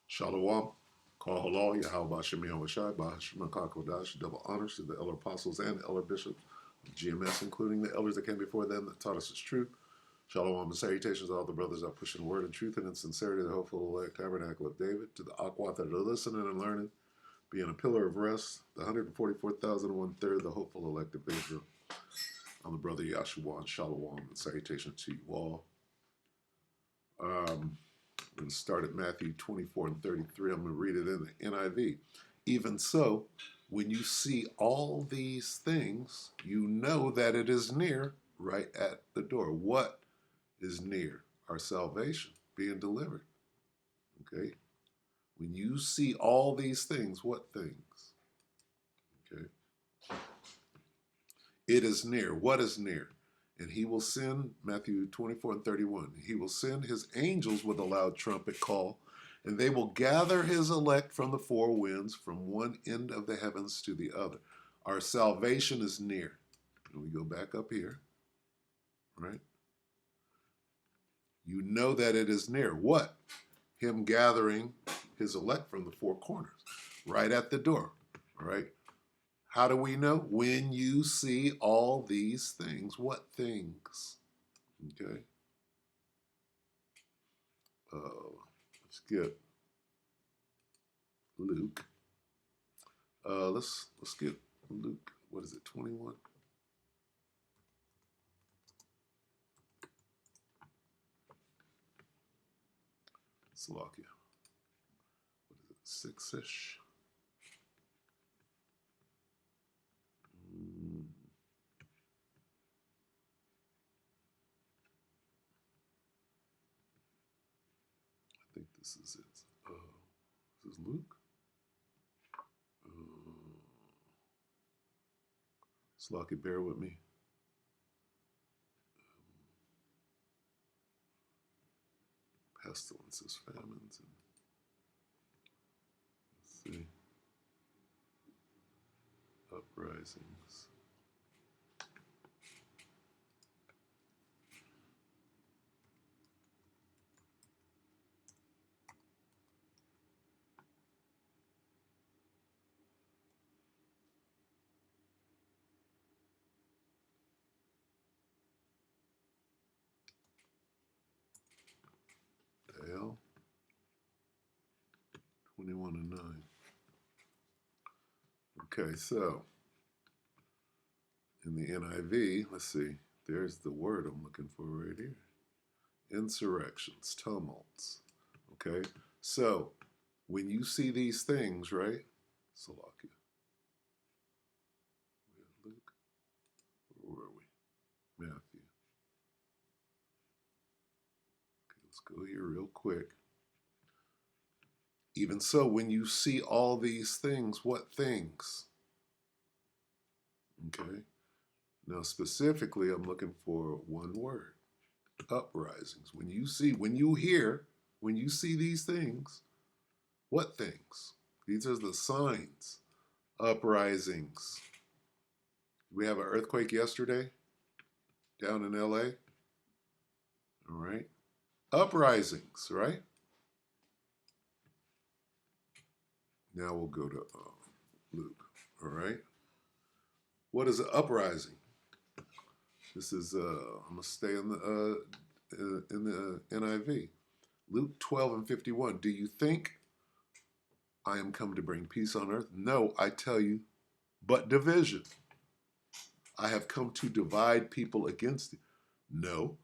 Shalom. Call halal, Yahweh Shem Yahweh Shai, Bahashim Kakodash, double honors to the elder apostles and elder bishops of GMS, including the elders that came before them that taught us its truth. Shalom and salutations to all the brothers that push in word and truth and in sincerity, the hopeful elect tabernacle of David, to the Akwat that are listening and learning, being a pillar of rest, the 144,001 the hopeful elect of Israel. I'm the brother Yahshua and Shalom and salutations to you all. We're going to start at Matthew 24 and 33. I'm going to read it in the NIV. Even so, when you see all these things, you know that it is near, right at the door. What is near? Our salvation, being delivered. Okay? When you see all these things, what things? Okay? It is near. What is near? And he will send, Matthew 24 and 31, he will send his angels with a loud trumpet call, and they will gather his elect from the four winds, from one end of the heavens to the other. Our salvation is near. And we go back up here, right? You know that it is near. What? Him gathering his elect from the four corners, right at the door, all right? How do we know? When you see all these things. What things? Okay. Let's get Luke. Let's get Luke. What is it? 21. Slovakia. What is it? 6-ish. I think this is it. This is Luke. Slovakia, bear with me. Pestilences, famines, and let's see, uprisings. Dale, 21 and 9. Okay, so in the NIV, let's see, there's the word I'm looking for right here. Insurrections, tumults. Okay, so when you see these things, right? Slovakia. We had Luke. Where were we? Matthew. Okay, let's go here real quick. Even so, when you see all these things, what things? Okay. Now, specifically, I'm looking for one word. Uprisings. When you see these things, what things? These are the signs. Uprisings. We have an earthquake yesterday down in LA. All right. Uprisings, right? Now we'll go to Luke. All right. What is an uprising? This is I'm gonna stay in the NIV. Luke 12 and 51. Do you think I am come to bring peace on earth? No, I tell you, but division. I have come to divide people against you. No,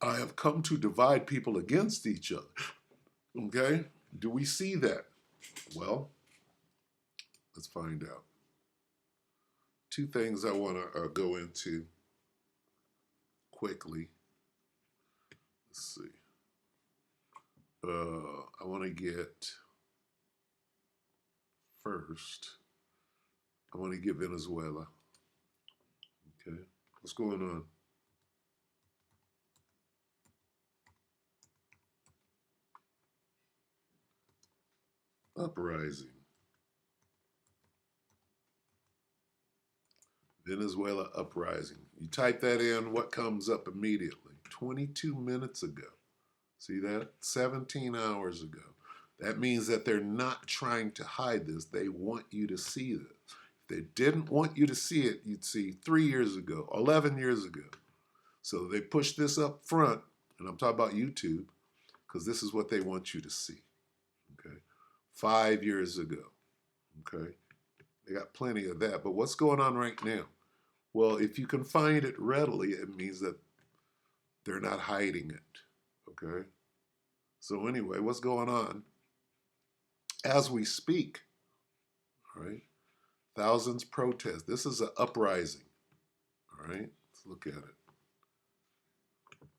I have come to divide people against each other. Okay? Do we see that? Well, let's find out. Two things I want to go into quickly. Let's see. I want to get first. I want to get Venezuela. Okay, what's going on? Uprising. Venezuela uprising. You type that in, what comes up immediately? 22 minutes ago. See that? 17 hours ago. That means that they're not trying to hide this. They want you to see this. If they didn't want you to see it, you'd see 3 years ago, 11 years ago. So they push this up front, and I'm talking about YouTube, because this is what they want you to see. Okay, 5 years ago. Okay, they got plenty of that. But what's going on right now? Well, if you can find it readily, it means that they're not hiding it. Okay, so anyway, what's going on? As we speak, all right, thousands protest. This is an uprising. All right, let's look at it.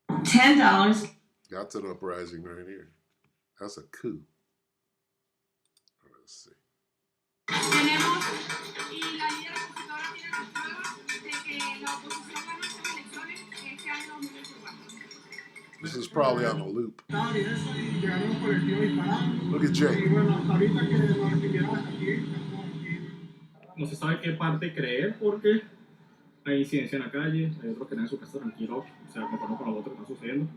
$10. That's an uprising right here. That's a coup. Let's see. This is probably on a loop. Look at Jake. No se sabe qué parte creer porque hay incidencia en la calle, hay otros que están en su casa tranquilos, o sea, conforme con lo otro que está sucediendo.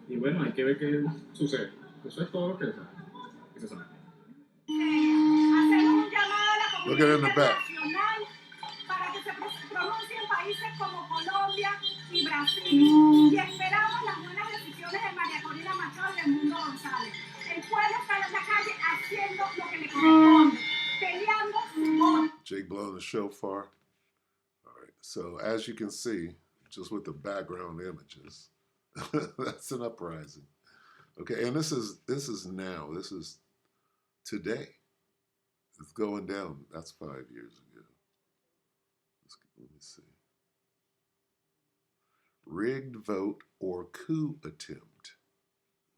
Y bueno, hay que ver qué sucede. Eso es todo lo que se sabe. Look at it in the back. Para que se pronuncien países como Colombia y Brasil. Y esperamos las buenas decisiones de María Corina Machado y del Mundo González. El pueblo está en la calle haciendo lo que le corresponde, peleando su voto. Jake blowing the shofar. All right, so as you can see, just with the background images, that's an uprising. Okay, and this is now. This is today. It's going down. That's 5 years ago. Let me see. Rigged vote or coup attempt.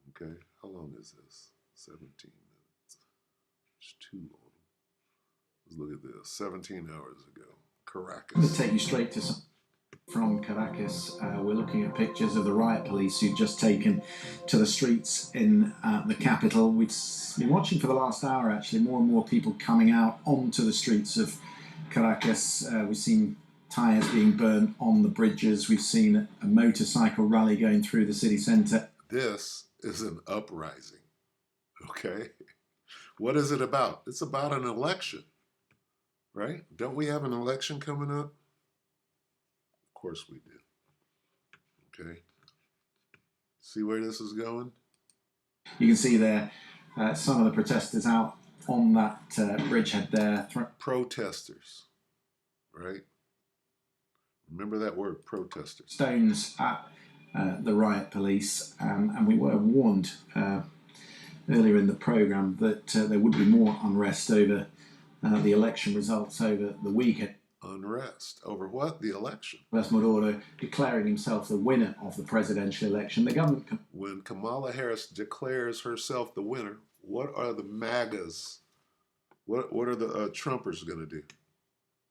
Okay, how long is this? 17 minutes. It's too long. Let's look at this. 17 hours ago. Caracas. I'm going to take you straight to from Caracas. We're looking at pictures of the riot police who've just taken to the streets in the capital. We've been watching for the last hour, actually, more and more people coming out onto the streets of Caracas. We've seen tyres being burnt on the bridges. We've seen a motorcycle rally going through the city centre. This is an uprising, okay? What is it about? It's about an election, right? Don't we have an election coming up? Of course we do, okay? See where this is going? You can see there some of the protesters out on that bridgehead there. Protesters, right? Remember that word, protesters. Stones at the riot police, and we were warned earlier in the programme that there would be more unrest over the election results over the weekend. Unrest over what? The election. Maduro declaring himself the winner of the presidential election. The government. When Kamala Harris declares herself the winner, what are the MAGAs? What are the Trumpers going to do?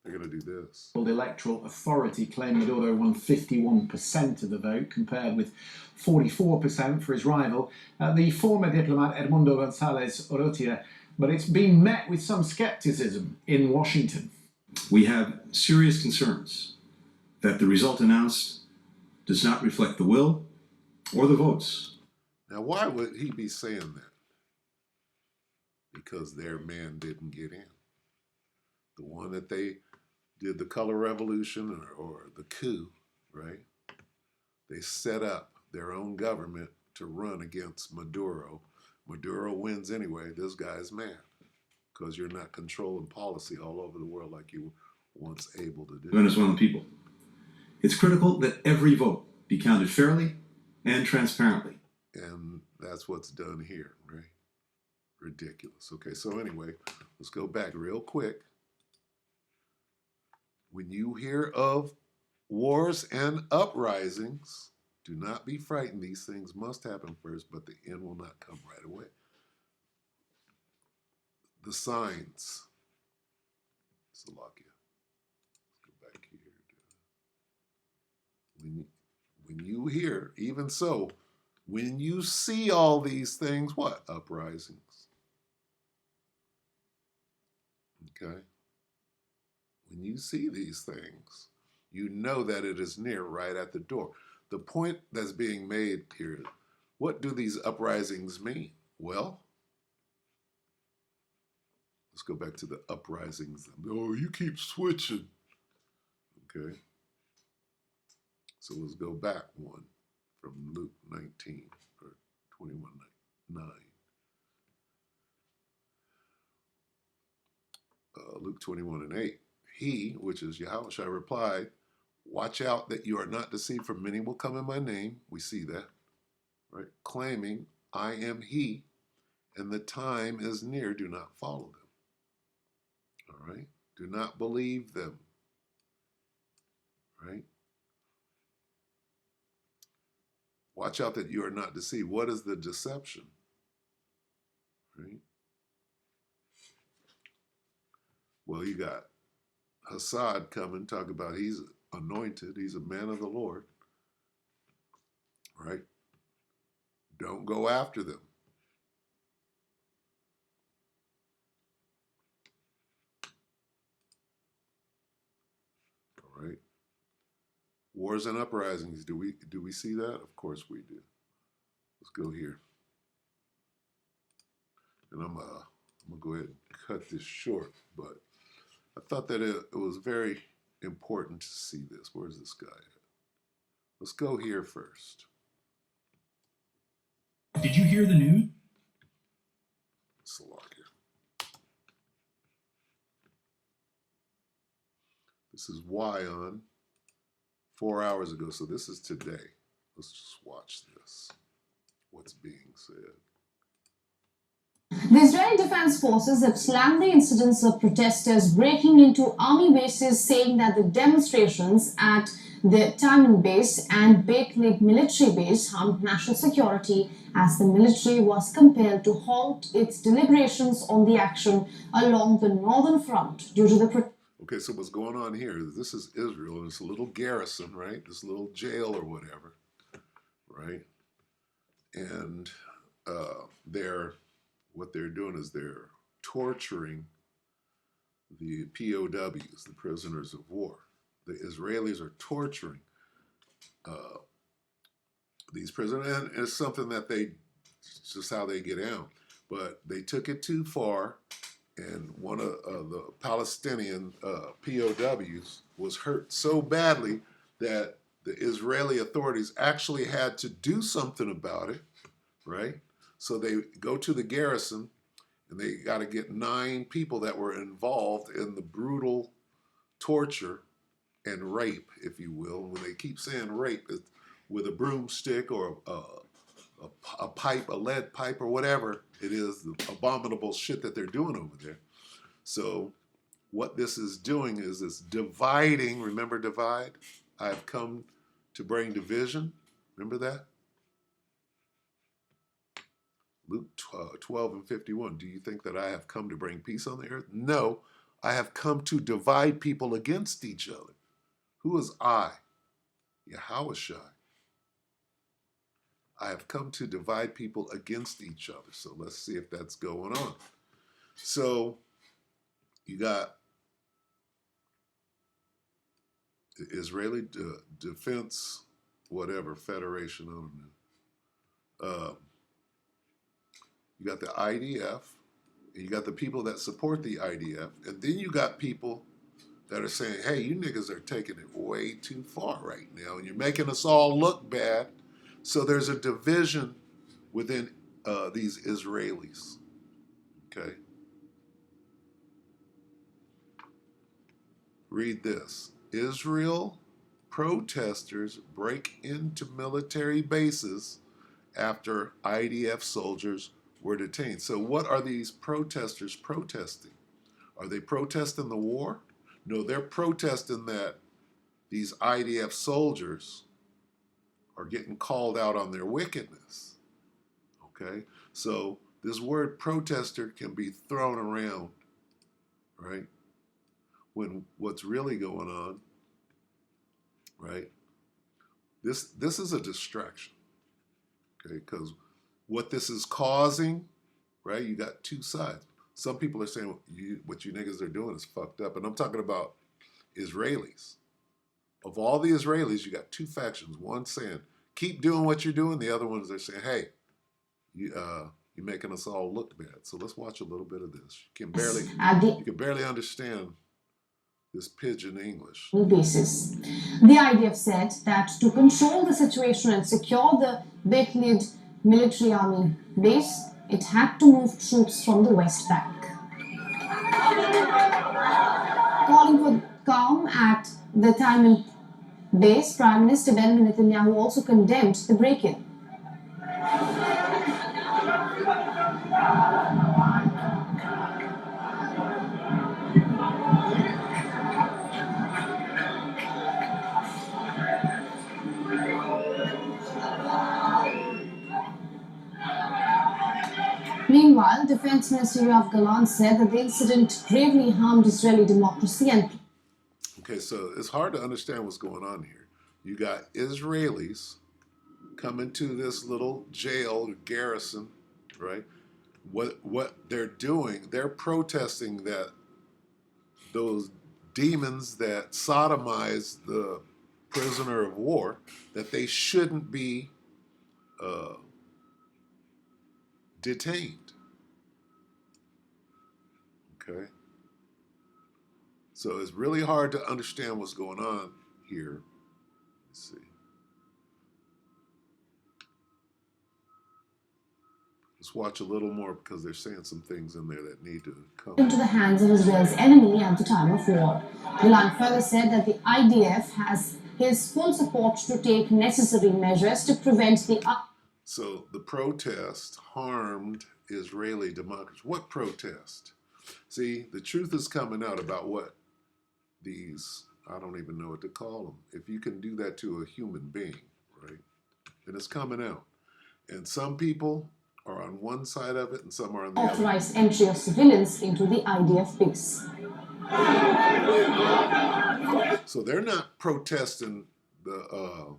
They're going to do this. The Electoral Authority claimed Maduro won 51% of the vote, compared with 44% for his rival, the former diplomat Edmundo González Urrutia. But it's been met with some skepticism in Washington. We have serious concerns that the result announced does not reflect the will or the votes. Now, why would he be saying that? Because their man didn't get in. The one that they did the color revolution or the coup, right? They set up their own government to run against Maduro. Maduro wins anyway. This guy's mad because you're not controlling policy all over the world like you were once able to do. Venezuelan people. It's critical that every vote be counted fairly and transparently. And that's what's done here, right? Ridiculous. Okay, so anyway, let's go back real quick. When you hear of wars and uprisings, do not be frightened. These things must happen first, but the end will not come right away. The signs. Slovakia. Let's go back here. When you hear, even so, when you see all these things, what? Uprisings. Okay? When you see these things, you know that it is near, right at the door. The point that's being made here, what do these uprisings mean? Well, Let's go back to the uprisings. Oh, you keep switching. Okay. So let's go back one from Luke 19 or 21, 9. Luke 21 and 8. He, which is Yahushua, replied, watch out that you are not deceived, for many will come in my name. We see that, right? Claiming, I am he, and the time is near. Do not follow them. All right? Do not believe them. Right? Watch out that you are not deceived. What is the deception? Right? Well, you got Hassad coming, talk about he's anointed, he's a man of the Lord. Right? Don't go after them. All right? Wars and uprisings. Do we see that? Of course we do. Let's go here. And I'm gonna go ahead and cut this short, but I thought that it was very important to see this. Where's this guy at? Let's go here first. Did you hear the news? Salakia. This is Wyon 4 hours ago, so this is today. Let's just watch this. What's being said. The Israeli Defense Forces have slammed the incidents of protesters breaking into army bases, saying that the demonstrations at the Taman base and Beit Lib military base harmed national security, as the military was compelled to halt its deliberations on the action along the northern front due to the Okay, so what's going on here is this is Israel, and it's a little garrison, right? This little jail or whatever, right? And what they're doing is they're torturing the POWs, the prisoners of war. The Israelis are torturing these prisoners, and it's something that it's just how they get out. But they took it too far, and one of the Palestinian POWs was hurt so badly that the Israeli authorities actually had to do something about it, right? So they go to the garrison, and they got to get 9 people that were involved in the brutal torture and rape, if you will. When they keep saying rape, it's with a broomstick or a pipe, a lead pipe, or whatever it is, the abominable shit that they're doing over there. So what this is doing is it's dividing. Remember divide? I have come to bring division. Remember that? Luke 12 and 51. Do you think that I have come to bring peace on the earth? No, I have come to divide people against each other. Who is I? Yahushua. I have come to divide people against each other. So let's see if that's going on. So you got the Israeli Defense, whatever, Federation, I don't know. You got the IDF, and you got the people that support the IDF, and then you got people that are saying, hey, you niggas are taking it way too far right now, and you're making us all look bad. So there's a division within these Israelis, okay? Read this. Israel protesters break into military bases after IDF soldiers were detained. So what are these protesters protesting? Are they protesting the war? No, they're protesting that these IDF soldiers are getting called out on their wickedness. Okay? So this word protester can be thrown around, right? When what's really going on, right? This is a distraction, okay? Because what this is causing, right? You got two sides. Some people are saying what you niggas are doing is fucked up, and I'm talking about Israelis. Of all the Israelis, you got two factions. One saying keep doing what you're doing. The other ones are saying, hey, You're making us all look bad. So let's watch a little bit of this. You can barely understand this pidgin English. Basis. The IDF said that to control the situation and secure the Beklied military army base, it had to move troops from the West Bank. Calling for calm at the Taimyr base, Prime Minister Benjamin Netanyahu also condemned the break-in. Meanwhile, Defense Minister Yoav Gallant said that the incident gravely harmed Israeli democracy and... Okay, so it's hard to understand what's going on here. You got Israelis coming to this little jail garrison, right? What they're doing, they're protesting that those demons that sodomize the prisoner of war, that they shouldn't be detained. Okay? So it's really hard to understand what's going on here. Let's see. Let's watch a little more because they're saying some things in there that need to come into the hands of Israel's enemy at the time of war. Gallant further said that the IDF has his full support to take necessary measures to prevent the... So the protest harmed Israeli democracy. What protest? See, the truth is coming out about what these, I don't even know what to call them. If you can do that to a human being, right? And it's coming out. And some people are on one side of it and some are on the other. Authorized entry of civilians into the IDF base. So they're not protesting the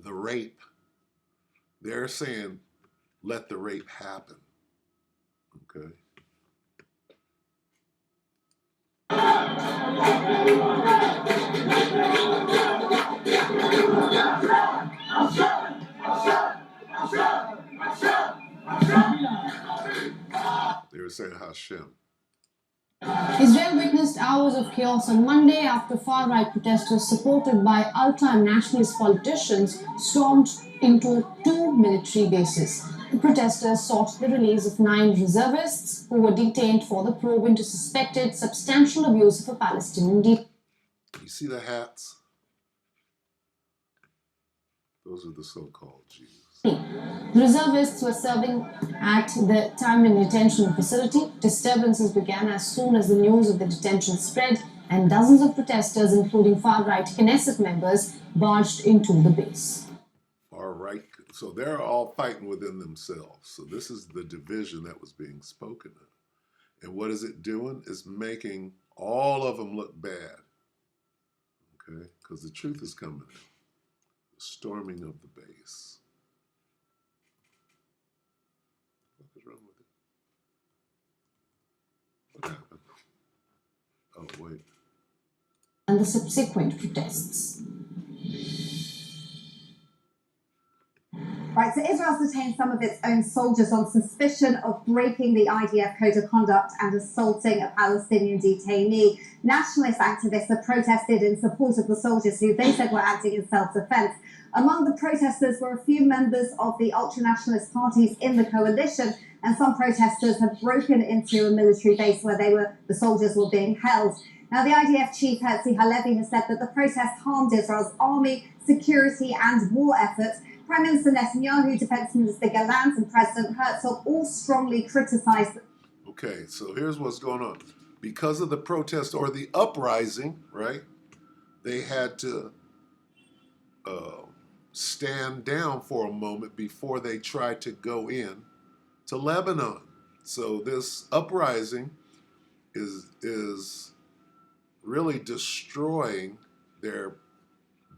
rape. They're saying, let the rape happen. Okay. They were saying Hashem. Israel witnessed hours of chaos on Monday after far-right protesters supported by ultra-nationalist politicians stormed into two military bases. The protesters sought the release of 9 reservists who were detained for the probe into suspected substantial abuse of a Palestinian detainee. You see the hats? Those are the so-called Jews. The reservists were serving at the Taimyr detention facility. Disturbances began as soon as the news of the detention spread, and dozens of protesters, including far-right Knesset members, barged into the base. Far-right, so they're all fighting within themselves. So this is the division that was being spoken of. And what is it doing? It's making all of them look bad. Okay? Because the truth is coming out. The storming of the base. What is wrong with it? What happened? Oh, wait. And the subsequent protests. Right, so Israel's detained some of its own soldiers on suspicion of breaking the IDF code of conduct and assaulting a Palestinian detainee. Nationalist activists have protested in support of the soldiers who they said were acting in self-defense. Among the protesters were a few members of the ultra-nationalist parties in the coalition, and some protesters have broken into a military base where the soldiers were being held. Now, the IDF chief, Herzi Halevi, has said that the protest harmed Israel's army, security and war efforts. Prime Minister Netanyahu, Defense Minister Gallant and President Herzog all strongly criticized. Okay, so here's what's going on. Because of the protest or the uprising, right, they had to stand down for a moment before they tried to go in to Lebanon. So this uprising is really destroying their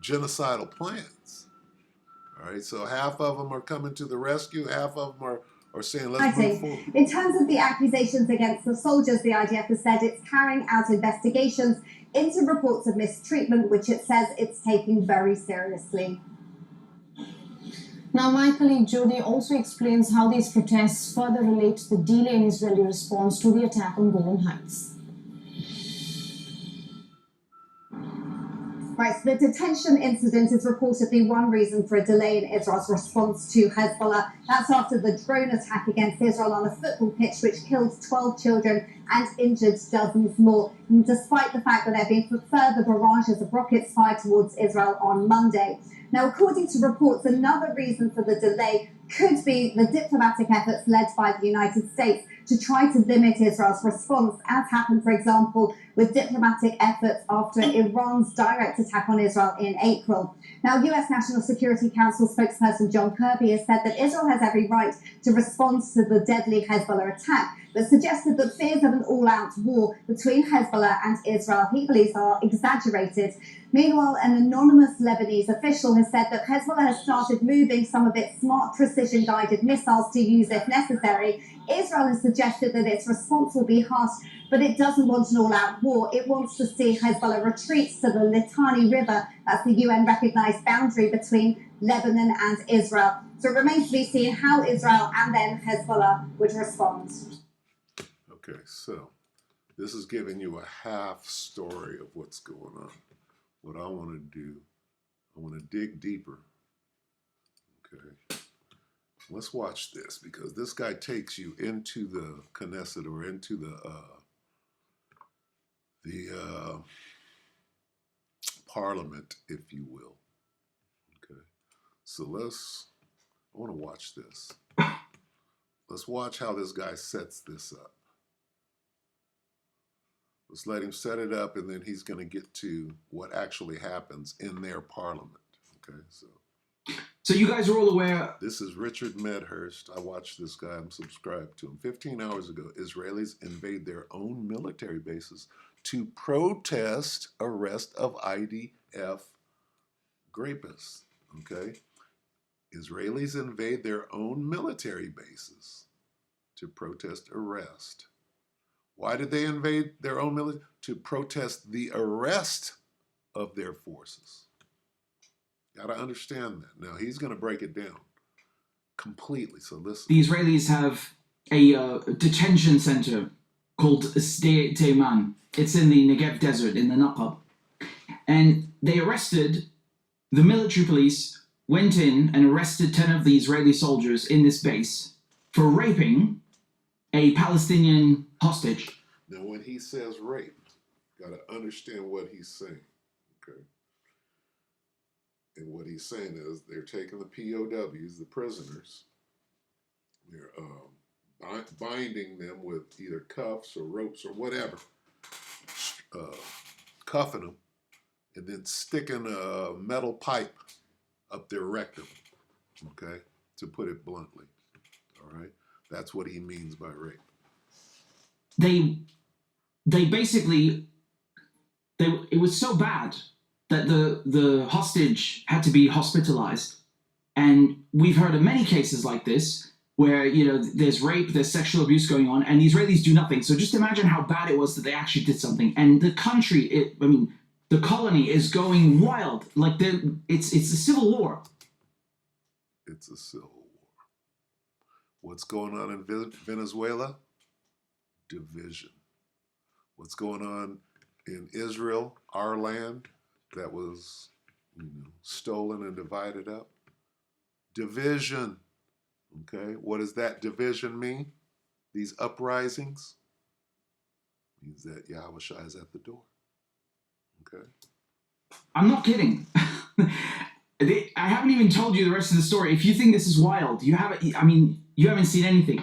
genocidal plans. All right, so half of them are coming to the rescue, half of them are saying, let's move forward. In terms of the accusations against the soldiers, the IDF has said it's carrying out investigations into reports of mistreatment, which it says it's taking very seriously. Now, my colleague Jody also explains how these protests further relate to the delay in Israeli response to the attack on Golan Heights. Right, so the detention incident is reportedly one reason for a delay in Israel's response to Hezbollah. That's after the drone attack against Israel on a football pitch, which killed 12 children and injured dozens more, despite the fact that there have been further barrages of rockets fired towards Israel on Monday. Now, according to reports, another reason for the delay could be the diplomatic efforts led by the United States to try to limit Israel's response, as happened, for example, with diplomatic efforts after Iran's direct attack on Israel in April. Now, US National Security Council spokesperson John Kirby has said that Israel has every right to respond to the deadly Hezbollah attack, but suggested that fears of an all-out war between Hezbollah and Israel, he believes, are exaggerated. Meanwhile, an anonymous Lebanese official has said that Hezbollah has started moving some of its smart precision-guided missiles to use if necessary. Israel has suggested that its response will be harsh, but it doesn't want an all-out war. It wants to see Hezbollah retreat to the Litani River. That's the UN-recognized boundary between Lebanon and Israel. So it remains to be seen how Israel and then Hezbollah would respond. Okay, so this is giving you a half story of what's going on. What I want to do, I want to dig deeper. Okay, let's watch this, because this guy takes you into the Knesset, or into the parliament, if you will. Okay, so I want to watch this. Let's watch how this guy sets this up. Let's let him set it up, and then he's going to get to what actually happens in their parliament. Okay, so you guys are all aware. This is Richard Medhurst. I watched this guy. I'm subscribed to him. 15 hours ago, Israelis invade their own military bases to protest arrest of IDF rapists. Okay, Israelis invade their own military bases to protest arrest. Why did they invade their own military? To protest the arrest of their forces. Got to understand that. Now, he's going to break it down completely, so listen. The Israelis have a detention center called Sde Teiman. It's in the Negev desert, in the Naqab. And they arrested, the military police went in and arrested 10 of the Israeli soldiers in this base for raping a Palestinian hostage. Now, when he says rape, got to understand what he's saying, okay? And what he's saying is they're taking the POWs, the prisoners, they're binding them with either cuffs or ropes or whatever, cuffing them, and then sticking a metal pipe up their rectum, okay, to put it bluntly, all right? That's what he means by rape. They basically, it was so bad that the hostage had to be hospitalized. And we've heard of many cases like this where, you know, there's rape, there's sexual abuse going on, and the Israelis do nothing. So just imagine how bad it was that they actually did something. And the country, the colony is going wild. Like, it's a civil war. It's a civil war. What's going on in Venezuela? Division. What's going on in Israel, our land, that was, stolen and divided up? Division. Okay, what does that division mean? These uprisings means that Yahweh Shai is at the door. Okay. I'm not kidding. I haven't even told you the rest of the story. If you think this is wild, you haven't seen anything.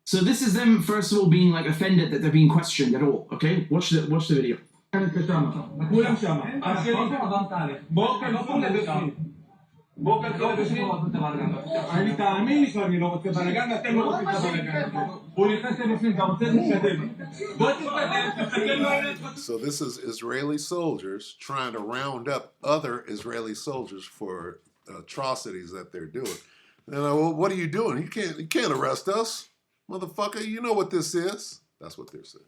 So this is them, first of all, being like offended that they're being questioned at all. Okay, watch the video. So this is Israeli soldiers trying to round up other Israeli soldiers for atrocities that they're doing. And well, what are you doing? You can't arrest us, motherfucker. You know what this is. That's what they're saying.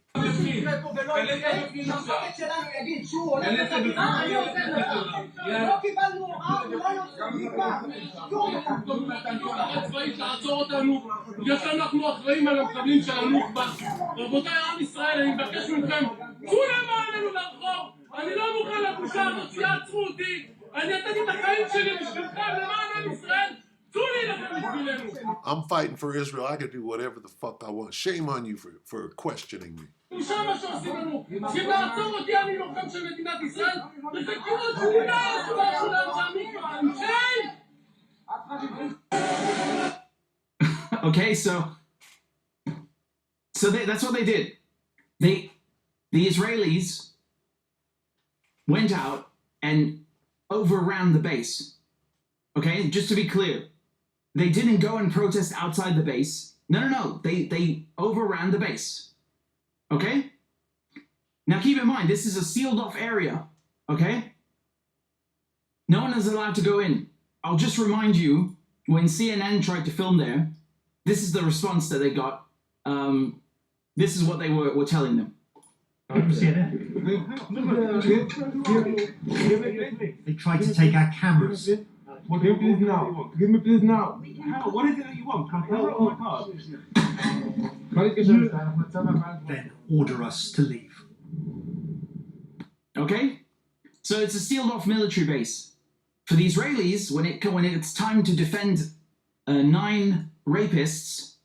I'm fighting for Israel. I can do whatever the fuck I want. Shame on you for questioning me. Okay, so that's what they did. The Israelis went out and overran the base. Okay, just to be clear, they didn't go and protest outside the base. No. They overran the base. Okay? Now keep in mind, this is a sealed off area. Okay? No one is allowed to go in. I'll just remind you, when CNN tried to film there, this is the response that they got. This is what they were telling them. They tried to take our cameras. Give me please now. Give me please now. How? What is it that you want? Can I put my card? Then order us to leave. Okay? So it's a sealed off military base. For the Israelis, when it's time to defend 9 rapists,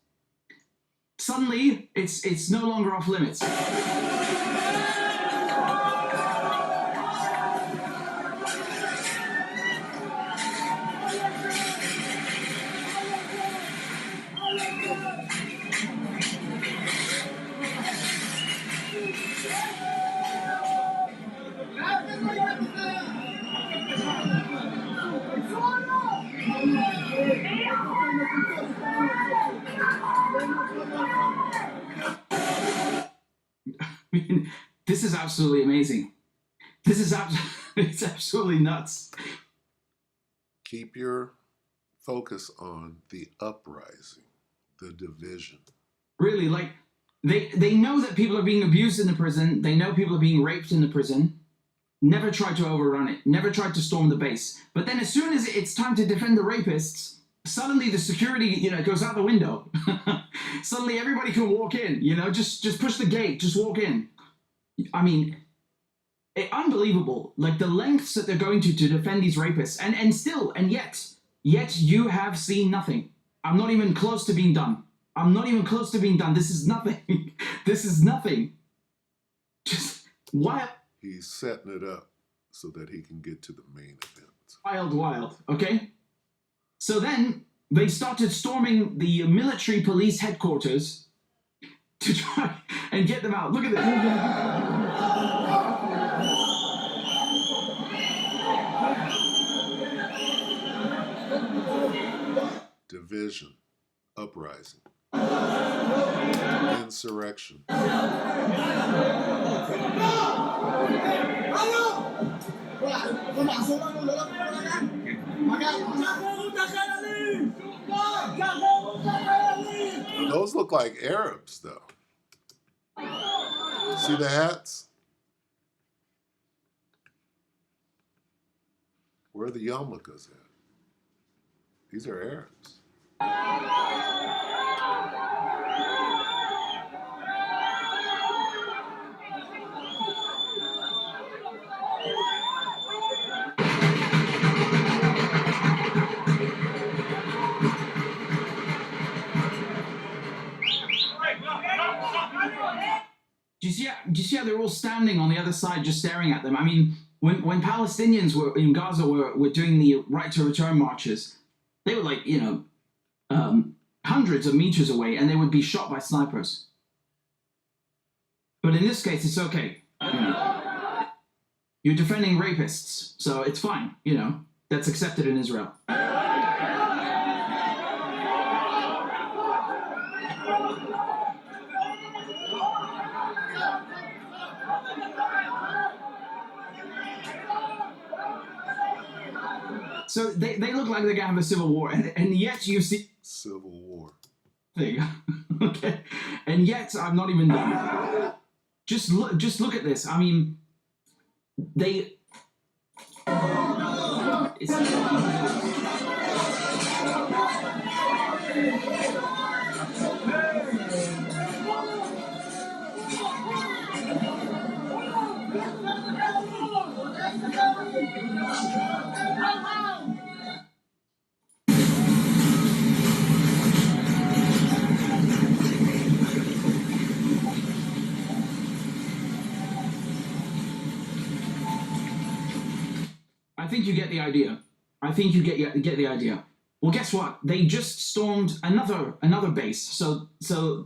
suddenly it's no longer off limits. I mean, this is absolutely amazing. This is it's absolutely nuts. Keep your focus on the uprising, the division. Really, like, they know that people are being abused in the prison. They know people are being raped in the prison. Never tried to overrun it. Never tried to storm the base. But then as soon as it's time to defend the rapists, suddenly the security, goes out the window. Suddenly everybody can walk in, just push the gate, just walk in. I mean, unbelievable. Like the lengths that they're going to defend these rapists. And yet you have seen nothing. I'm not even close to being done. This is nothing. This is nothing. Just wild. He's setting it up so that he can get to the main event. Wild, okay? So then they started storming the military police headquarters to try and get them out. Look at this. Division, uprising, insurrection. Those look like Arabs, though. See the hats? Where are the yarmulkes at? These are Arabs. Do you see how they're all standing on the other side just staring at them? I mean, when Palestinians were in Gaza were doing the right to return marches, they were like, hundreds of meters away and they would be shot by snipers. But in this case, it's okay. You're defending rapists, so it's fine. That's accepted in Israel. So they look like they're going to have a civil war, and yet you see... Civil war. Thing. Okay? And yet I'm not even done. Just look at this. I mean, they. I think you get the idea. I think you get the idea. Well, guess what? They just stormed another base. So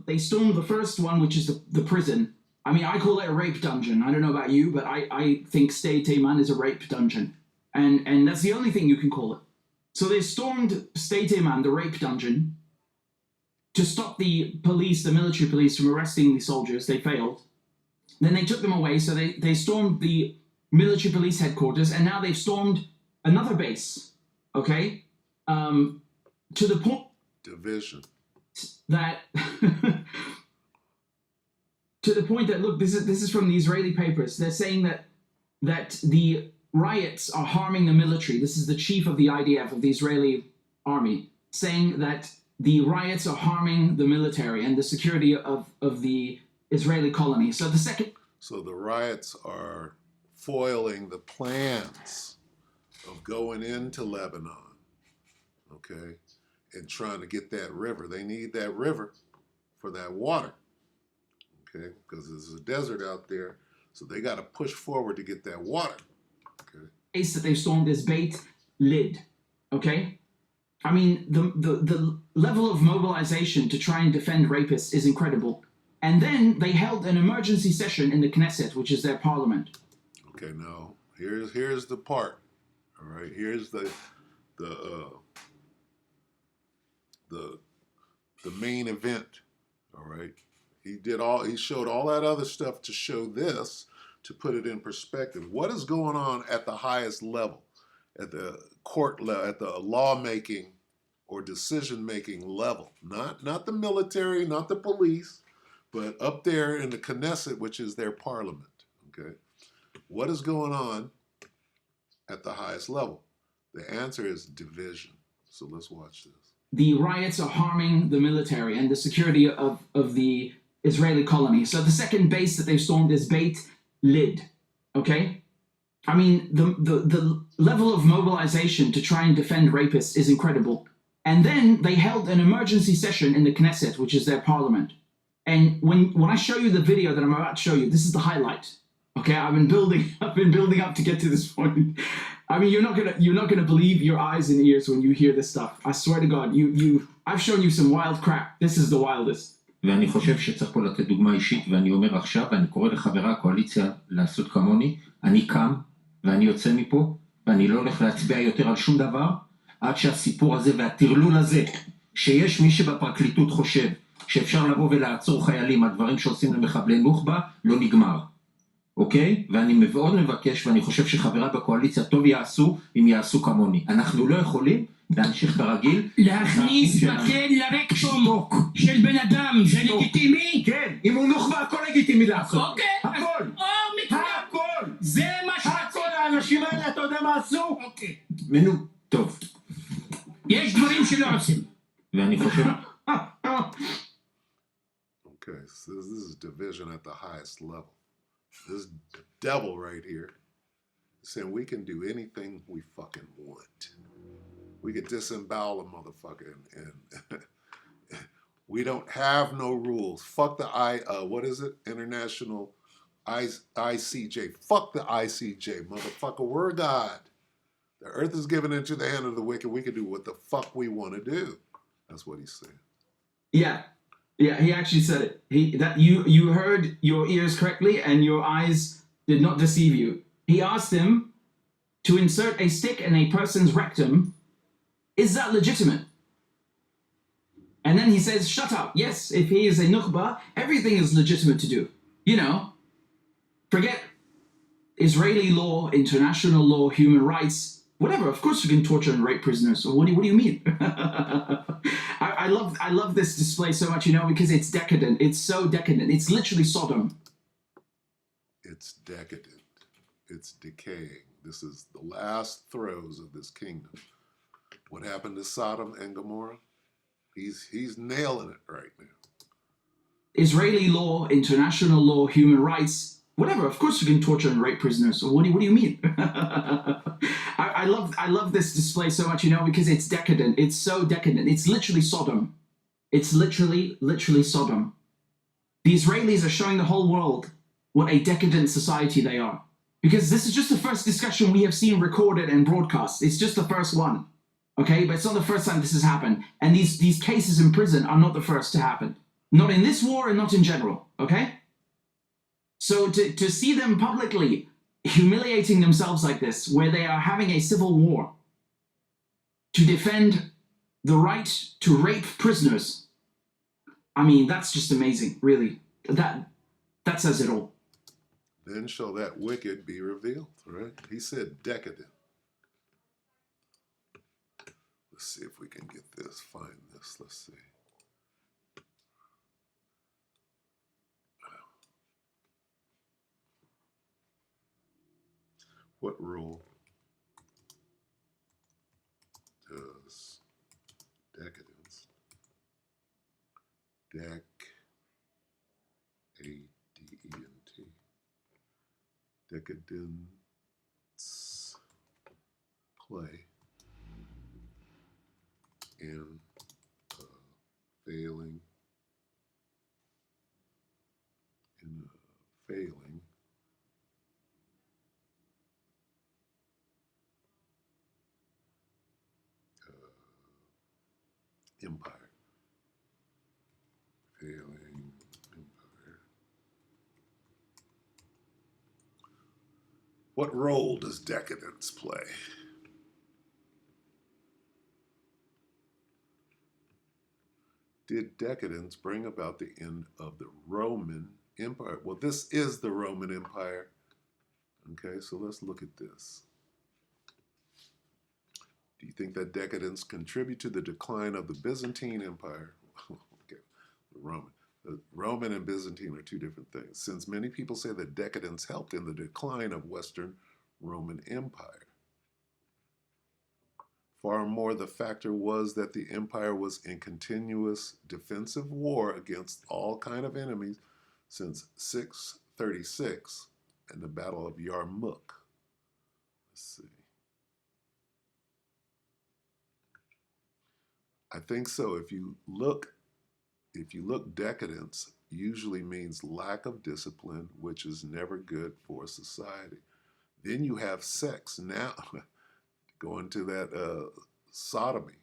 they stormed the first one, which is the prison. I mean, I call it a rape dungeon. I don't know about you, but I think Stay Teman is a rape dungeon. And that's the only thing you can call it. So they stormed Stay Teman, the rape dungeon, to stop the police, the military police, from arresting the soldiers. They failed. Then they took them away, so they stormed the military police headquarters, and now they've stormed another base, okay? To the point... Division. That... to the point that, look, this is from the Israeli papers. They're saying that the riots are harming the military. This is the chief of the IDF, of the Israeli army, saying that the riots are harming the military and the security of the Israeli colony. So the second... So the riots are foiling the plans of going into Lebanon, okay, and trying to get that river. They need that river for that water, okay, because there's a desert out there, so they got to push forward to get that water, okay. Base that they stormed is Beit Lid, okay? I mean, the level of mobilization to try and defend rapists is incredible. And then they held an emergency session in the Knesset, which is their parliament. Okay, now here's the part. All right, here's the main event. All right, he showed all that other stuff to show this, to put it in perspective. What is going on at the highest level, at the court level, at the lawmaking or decision-making level? Not the military, not the police, but up there in the Knesset, which is their parliament. Okay. What is going on at the highest level? The answer is division. So let's watch this. The riots are harming the military and the security of the Israeli colony. So the second base that they've stormed is Beit Lid, okay? I mean, the level of mobilization to try and defend rapists is incredible. And then they held an emergency session in the Knesset, which is their parliament. And when I show you the video that I'm about to show you, this is the highlight. Okay, I've been building up to get to this point. I mean, you're not gonna believe your eyes and ears when you hear this stuff. I swear to God, I've shown you some wild crap. This is the wildest. ואני חושב שצריך פה לתת דוגמה אישית, ואני אומר עכשיו, ואני קורא לחברי הקואליציה לעשות כמוני, אני קם ואני יוצא מפה, ואני לא הולך להצביע יותר על שום דבר, עד שהסיפור הזה והטרלול הזה, שיש מי שבפרקליטות חושב שאפשר לבוא ולעצור חיילים על דברים שעושים למחבלי נוח'בה, לא נגמר. אוקיי? ואני מאוד מבקש, ואני חושב שחברי בקואליציה טוב יעשו, אם יעשו כמוני. אנחנו לא יכולים להמשיך ברגיל. להכניס מקל לרקטום של בן אדם, זה לגיטימי? כן, אם הוא נוח'בה, הכל לגיטימי לעשות. אוקיי. הכל. הכל. זה מה הכל, האנשים האלה, אתה יודע מה עשו? אוקיי. מנו, טוב. יש דברים שלא עושים. ואני חושב... Okay, so this is division at the highest level. This devil right here saying we can do anything we fucking want. We could disembowel a motherfucker and we don't have no rules. Fuck the what is it? International ICJ. Fuck the ICJ, motherfucker. We're God. The earth is given into the hand of the wicked. We can do what the fuck we want to do. That's what he's saying. Yeah. Yeah, he actually said it. You heard your ears correctly and your eyes did not deceive you. He asked him to insert a stick in a person's rectum. Is that legitimate? And then he says, shut up. Yes, if he is a nukhba, everything is legitimate to do. You know, forget Israeli law, international law, human rights. Whatever. Of course you can torture and rape prisoners. So what do you mean? I love this display so much, because it's decadent. It's so decadent. It's literally Sodom. It's decadent. It's decaying. This is the last throes of this kingdom. What happened to Sodom and Gomorrah? He's nailing it right now. Israeli law, international law, human rights, whatever. Of course you can torture and rape prisoners. So what do you mean? I love this display so much, because it's decadent. It's so decadent. It's literally Sodom. It's literally Sodom. The Israelis are showing the whole world what a decadent society they are. Because this is just the first discussion we have seen recorded and broadcast. It's just the first one. Okay? But it's not the first time this has happened. And these cases in prison are not the first to happen. Not in this war and not in general. Okay? So to see them publicly humiliating themselves like this, where they are having a civil war to defend the right to rape prisoners, I mean, that's just amazing, really. That says it all. Then shall that wicked be revealed, right? He said decadent. Let's see if we can get this, find this. Let's see. What role does decadence, A-D-E-N-T, decadence play in failing empire. Failing empire. What role does decadence play? Did decadence bring about the end of the Roman Empire? Well, this is the Roman Empire. Okay, so let's look at this. Do you think that decadence contributed to the decline of the Byzantine Empire? Okay, the Roman and Byzantine are two different things, since many people say that decadence helped in the decline of Western Roman Empire. Far more, the factor was that the empire was in continuous defensive war against all kind of enemies since 636 and the Battle of Yarmouk. Let's see. I think so. If you look, decadence usually means lack of discipline, which is never good for society. Then you have sex. Now, going to that sodomy.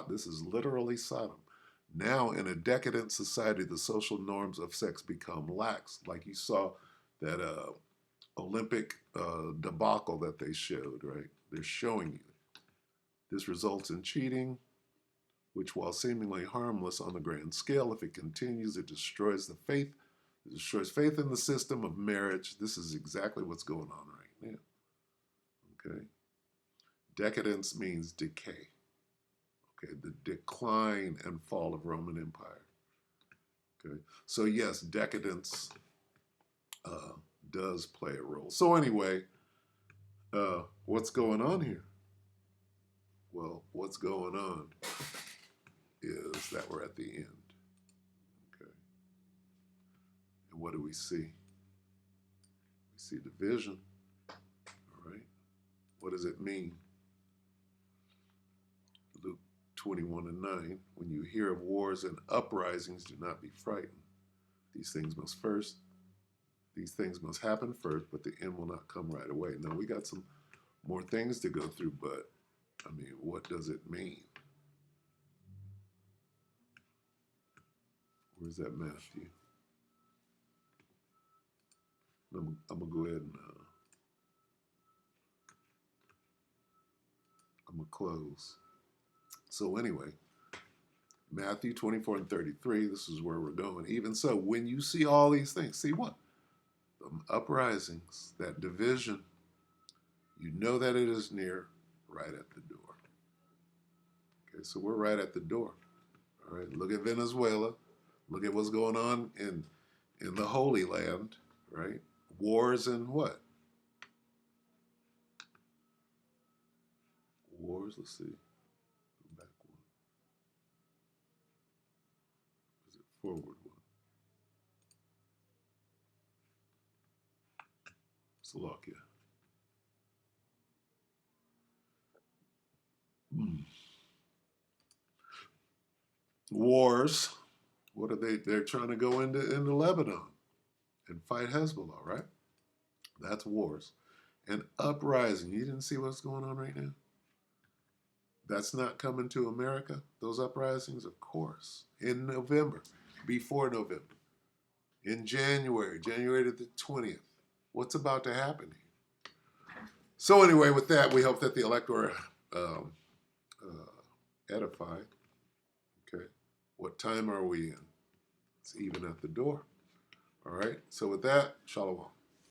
This is literally Sodom. Now, in a decadent society, the social norms of sex become lax. Like you saw that Olympic debacle that they showed, right? They're showing you. This results in cheating, which, while seemingly harmless on the grand scale, if it continues, it destroys the faith. It destroys faith in the system of marriage. This is exactly what's going on right now. Okay? Decadence means decay. Okay, the decline and fall of Roman Empire. Okay, so yes, decadence does play a role. So anyway, what's going on here? Well, what's going on is that we're at the end. Okay, and what do we see? We see division. All right, what does it mean? Luke 21:9, when you hear of wars and uprisings, do not be frightened. These things must happen first, but the end will not come right away. Now, we got some more things to go through, but, I mean, what does it mean? Where's that Matthew? I'm going to go ahead and I'm going to close. So anyway, Matthew 24:33, this is where we're going. Even so, when you see all these things, see what? The uprisings, that division, you know that it is near. right at the door. Okay, so we're right at the door. All right, look at Venezuela. Look at what's going on in the Holy Land, right? Wars and what? Wars, let's see. Go back one. Is it forward one? Slovakia. Wars. What are they? They're trying to go into Lebanon and fight Hezbollah, right? That's wars. And uprising. You didn't see what's going on right now? That's not coming to America. Those uprisings, of course, in November, before November, in January to the 20th. What's about to happen here? So anyway, with that, we hope that the elector edified. Okay, what time are we in? It's even at the door. All right. So with that, shalom.